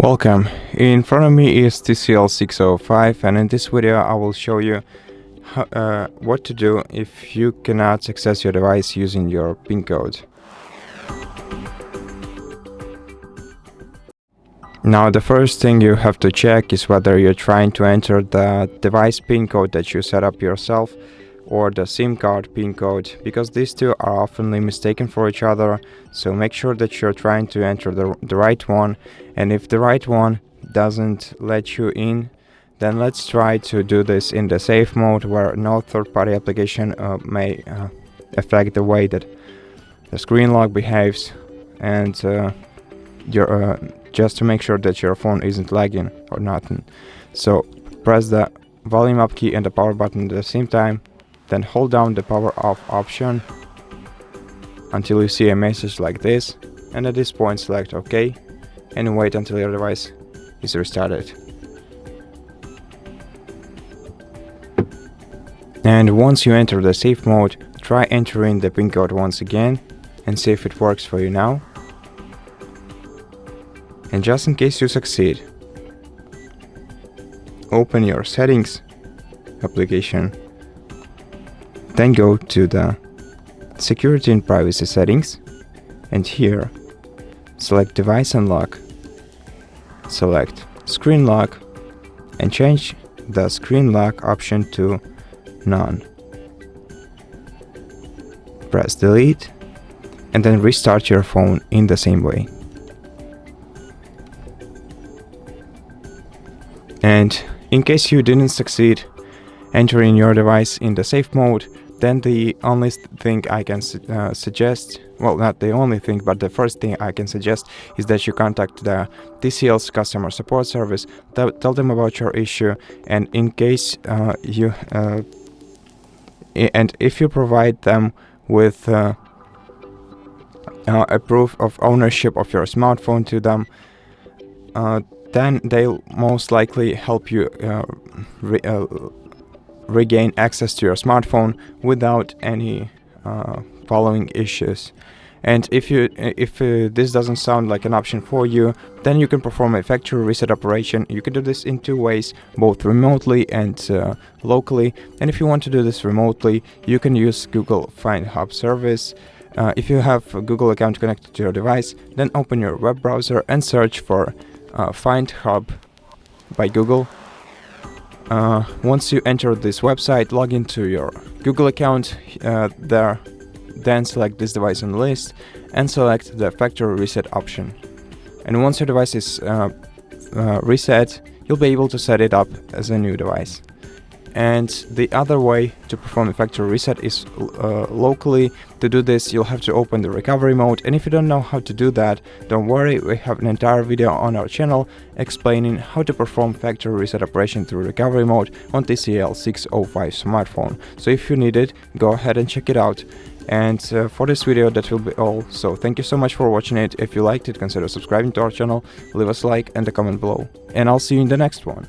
Welcome. In front of me is TCL 605, and in this video I will show you what to do if you cannot access your device using your PIN code. Now the first thing you have to check is whether you're trying to enter the device PIN code that you set up yourself or the SIM card PIN code, because these two are oftenly mistaken for each other. So make sure that you're trying to enter the right one, and if the right one doesn't let you in, then let's try to do this in the safe mode, where no third-party application may affect the way that the screen lock behaves, and just to make sure that your phone isn't lagging or nothing. So press the volume up key and the power button at the same time, then hold down the power off option until you see a message like this, and at this point select OK and wait until your device is restarted. And once you enter the safe mode, try entering the PIN code once again and see if it works for you now. And just in case you succeed, open your settings application, then go to the security and privacy settings, and here select device unlock, select screen lock, and change the screen lock option to none. Press delete and then restart your phone in the same way. And in case you didn't succeed entering your device in the safe mode, then the only thing I can suggest, well, not the only thing, but the first thing I can suggest is that you contact the TCL's customer support service, tell them about your issue, and in case if you provide them with a proof of ownership of your smartphone to them, then they'll most likely help you regain access to your smartphone without any following issues. And if this doesn't sound like an option for you, then you can perform a factory reset operation. You can do this in two ways, both remotely and locally. And if you want to do this remotely, you can use Google Find Hub service. If you have a Google account connected to your device, then open your web browser and search for Find Hub by Google. Once you enter this website, log into your Google account there, then select this device on the list and select the factory reset option. And once your device is reset, you'll be able to set it up as a new device. And the other way to perform a factory reset is locally. To do this, you'll have to open the recovery mode, and if you don't know how to do that, don't worry, we have an entire video on our channel explaining how to perform factory reset operation through recovery mode on TCL 605 smartphone. So if you need it, go ahead and check it out. And for this video, that will be all. So thank you so much for watching it. If you liked it, consider subscribing to our channel, leave us a like and a comment below, and I'll see you in the next one.